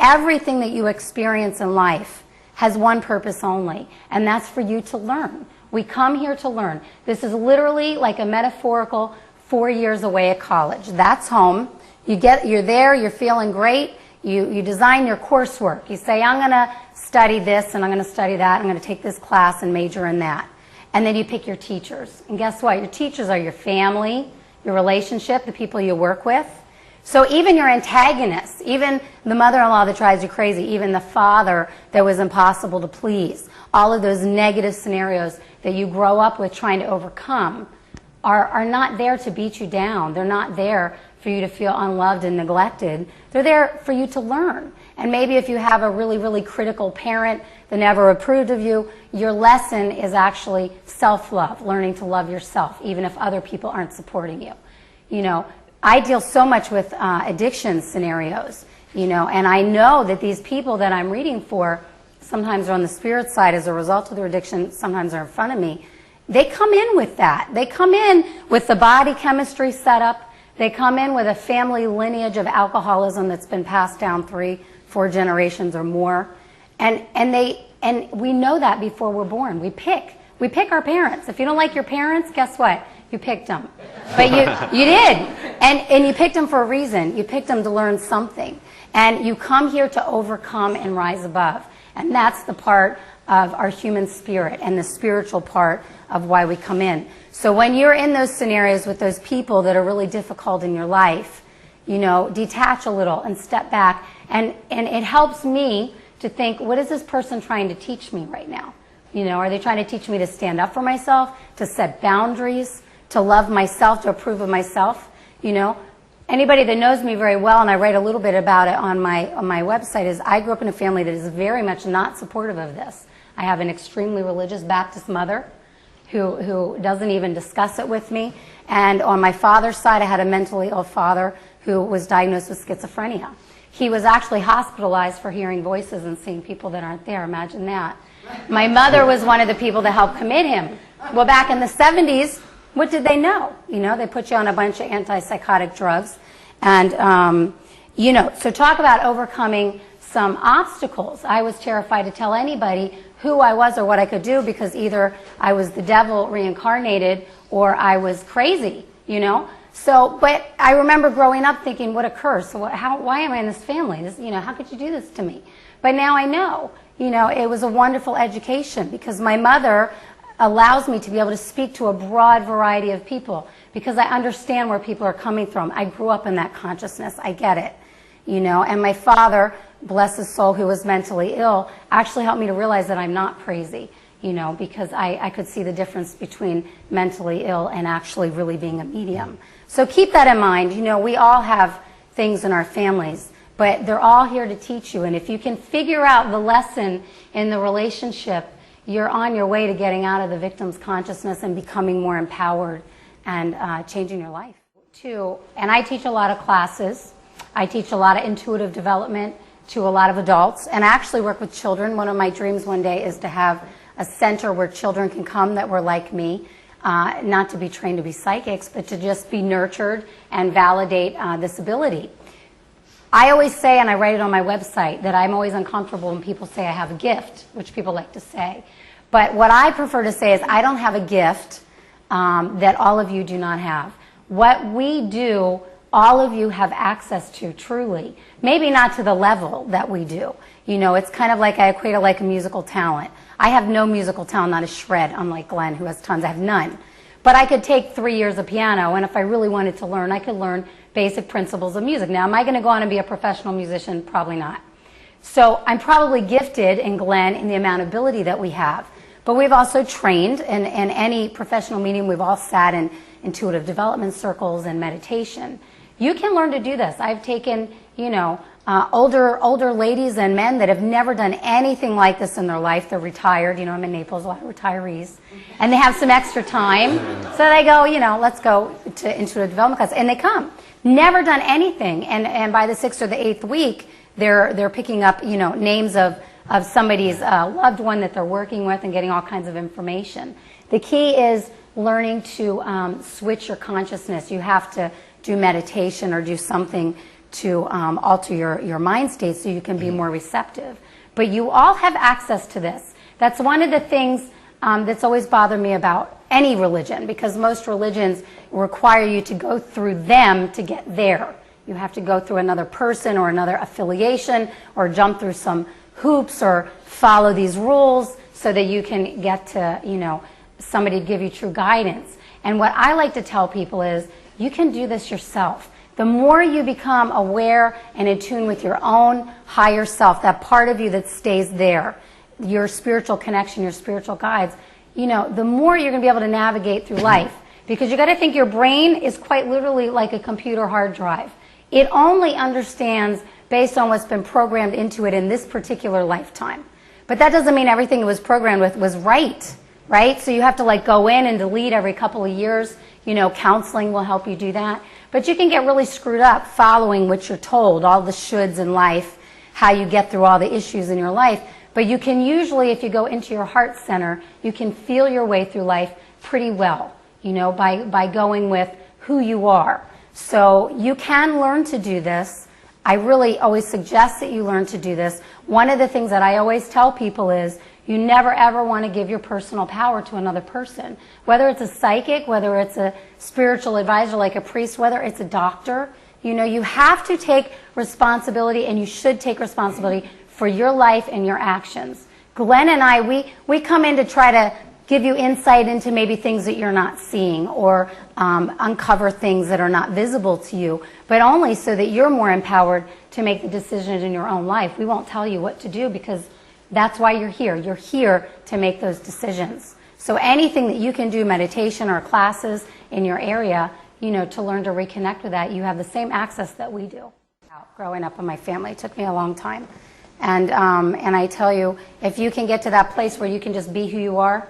Everything that you experience in life has one purpose only, and that's for you to learn. We come here to learn. This is literally like a metaphorical 4 years away at college. That's home. You're there, you're feeling great. You design your coursework. You say, I'm going to study this and I'm going to study that. I'm going to take this class and major in that. And then you pick your teachers. And guess what? Your teachers are your family, your relationship, the people you work with. So even your antagonists, even the mother-in-law that drives you crazy, even the father that was impossible to please, all of those negative scenarios that you grow up with trying to overcome are not there to beat you down. They're not there for you to feel unloved and neglected. They're there for you to learn. And maybe if you have a really, really critical parent that never approved of you, your lesson is actually self-love, learning to love yourself, even if other people aren't supporting you. You know, I deal so much with addiction scenarios, you know, and I know that these people that I'm reading for sometimes are on the spirit side as a result of their addiction, sometimes are in front of me. They come in with that. They come in with the body chemistry set up. They come in with a family lineage of alcoholism that's been passed down 3-4 generations or more. And we know that before we're born. We pick our parents. If you don't like your parents, guess what? You picked them. But you did. And you picked them for a reason. You picked them to learn something. And you come here to overcome and rise above. And that's the part of our human spirit and the spiritual part of why we come in. So when you're in those scenarios with those people that are really difficult in your life, you know, detach a little and step back. And it helps me to think, what is this person trying to teach me right now? You know, are they trying to teach me to stand up for myself, to set boundaries, to love myself, to approve of myself? You know, anybody that knows me very well, and I write a little bit about it on my website, is I grew up in a family that is very much not supportive of this. I have an extremely religious Baptist mother who doesn't even discuss it with me. And on my father's side, I had a mentally ill father who was diagnosed with schizophrenia. He was actually hospitalized for hearing voices and seeing people that aren't there. Imagine that. My mother was one of the people that helped commit him. Well, back in the 70s, what did they know? You know, they put you on a bunch of antipsychotic drugs. And, you know, so talk about overcoming some obstacles. I was terrified to tell anybody who I was or what I could do, because either I was the devil reincarnated or I was crazy, you know. So, but I remember growing up thinking, what a curse. Why am I in this family? You know, how could you do this to me? But now I know, you know, it was a wonderful education, because my mother allows me to be able to speak to a broad variety of people, because I understand where people are coming from. I grew up in that consciousness. I get it, you know. And my father, bless his soul, who was mentally ill, actually helped me to realize that I'm not crazy, you know, because I could see the difference between mentally ill and actually really being a medium. So keep that in mind. You know, we all have things in our families, but they're all here to teach you. And if you can figure out the lesson in the relationship, you're on your way to getting out of the victim's consciousness and becoming more empowered and changing your life. Too. And I teach a lot of classes. I teach a lot of intuitive development to a lot of adults, and I actually work with children. One of my dreams one day is to have a center where children can come that were like me, not to be trained to be psychics, but to just be nurtured and validate this ability. I always say, and I write it on my website, that I'm always uncomfortable when people say I have a gift, which people like to say. But what I prefer to say is I don't have a gift that all of you do not have. What we do, all of you have access to, truly. Maybe not to the level that we do. You know, it's kind of like I equate it like a musical talent. I have no musical talent, not a shred, unlike Glenn, who has tons. I have none. But I could take 3 years of piano, and if I really wanted to learn, I could learn basic principles of music. Now, am I going to go on and be a professional musician? Probably not. So I'm probably gifted in Glenn in the amount of ability that we have. But we've also trained in any professional meeting. We've all sat in intuitive development circles and meditation. You can learn to do this. I've taken, you know, older ladies and men that have never done anything like this in their life. They're retired. You know, I'm in Naples, a lot of retirees. And they have some extra time. So they go, you know, let's go to intuitive development class. And they come. Never done anything. And by the 6th or the 8th week, they're picking up, you know, names of somebody's loved one that they're working with and getting all kinds of information. The key is learning to switch your consciousness. You have to do meditation or do something alter your mind state so you can be more receptive. But you all have access to this. That's one of the things that's always bothered me about any religion, because most religions require you to go through them to get there. You have to go through another person or another affiliation or jump through some hoops or follow these rules so that you can get to, somebody to give you true guidance. And what I like to tell people is you can do this yourself. The more you become aware and in tune with your own higher self, that part of you that stays there, your spiritual connection, your spiritual guides, the more you're going to be able to navigate through life. Because you got to think your brain is quite literally like a computer hard drive. It only understands based on what's been programmed into it in this particular lifetime. But that doesn't mean everything it was programmed with was right? So you have to go in and delete every couple of years. Counseling will help you do that. But you can get really screwed up following what you're told, all the shoulds in life, how you get through all the issues in your life. But you can usually, if you go into your heart center, you can feel your way through life pretty well, by going with who you are. So you can learn to do this. I really always suggest that you learn to do this. One of the things that I always tell people is you never ever want to give your personal power to another person. Whether it's a psychic, whether it's a spiritual advisor like a priest, whether it's a doctor, you have to take responsibility, and you should take responsibility for your life and your actions. Glenn and I, we come in to try to give you insight into maybe things that you're not seeing, or uncover things that are not visible to you, but only so that you're more empowered to make the decisions in your own life. We won't tell you what to do because that's why you're here. You're here to make those decisions. So anything that you can do, meditation or classes in your area, to learn to reconnect with that, you have the same access that we do. Growing up in my family, it took me a long time. And I tell you, if you can get to that place where you can just be who you are,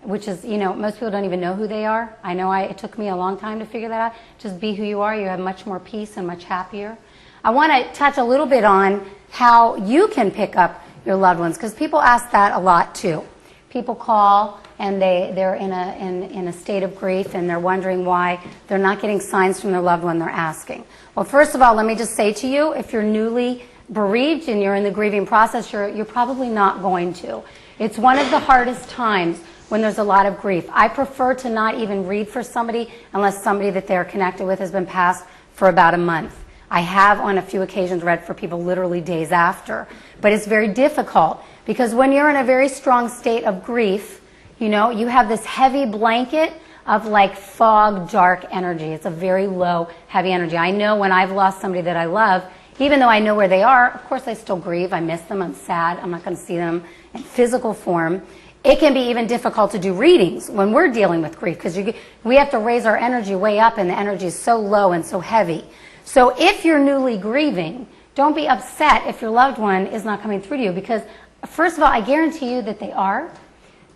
which is, most people don't even know who they are. I know it took me a long time to figure that out. Just be who you are. You have much more peace and much happier. I want to touch a little bit on how you can pick up your loved ones, because people ask that a lot too. People call and they're in a state of grief, and they're wondering why they're not getting signs from their loved one they're asking. Well, first of all, let me just say to you, if you're newly bereaved and you're in the grieving process, you're probably not going to. It's one of the hardest times when there's a lot of grief. I prefer to not even read for somebody unless somebody that they're connected with has been passed for about a month. I have on a few occasions read for people literally days after. But it's very difficult because when you're in a very strong state of grief, you have this heavy blanket of fog, dark energy. It's a very low, heavy energy. I know when I've lost somebody that I love, even though I know where they are, of course I still grieve. I miss them. I'm sad. I'm not going to see them in physical form. It can be even difficult to do readings when we're dealing with grief because we have to raise our energy way up, and the energy is so low and so heavy. So if you're newly grieving, don't be upset if your loved one is not coming through to you, because first of all, I guarantee you that they are.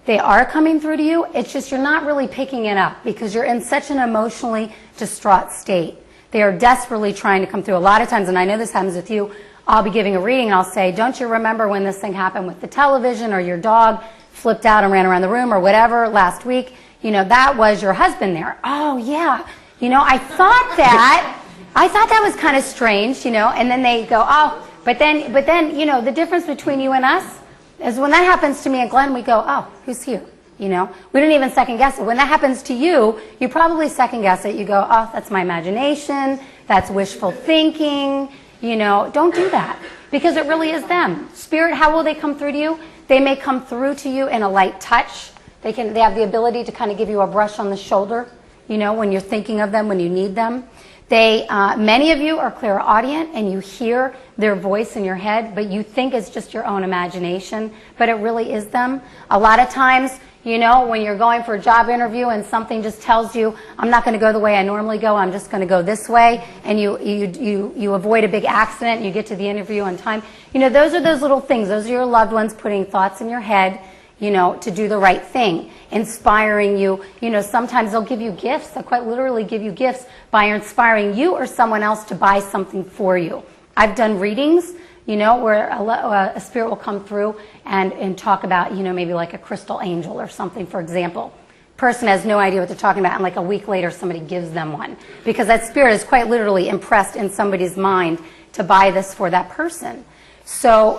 They are coming through to you. It's just you're not really picking it up because you're in such an emotionally distraught state. They are desperately trying to come through. A lot of times, and I know this happens with you, I'll be giving a reading and I'll say, don't you remember when this thing happened with the television, or your dog flipped out and ran around the room, or whatever last week? That was your husband there. Oh, yeah. I thought that was kind of strange, and then they go, oh, but then, the difference between you and us is when that happens to me and Glenn, we go, oh, who's here? We don't even second guess it. When that happens to you, you probably second guess it. You go, oh, that's my imagination. That's wishful thinking. Don't do that, because it really is them. Spirit, how will they come through to you? They may come through to you in a light touch. They have the ability to kind of give you a brush on the shoulder, when you're thinking of them, when you need them. Many of you are clairaudient and you hear their voice in your head, but you think it's just your own imagination, but it really is them. A lot of times, when you're going for a job interview and something just tells you, I'm not going to go the way I normally go, I'm just going to go this way, and you avoid a big accident and you get to the interview on time. Those are those little things. Those are your loved ones putting thoughts in your head, to do the right thing, inspiring you. Sometimes they'll give you gifts. They'll quite literally give you gifts by inspiring you or someone else to buy something for you. I've done readings, where a spirit will come through and talk about, maybe like a crystal angel or something, for example. person has no idea what they're talking about, and like a week later somebody gives them one. Because that spirit is quite literally impressed in somebody's mind to buy this for that person. So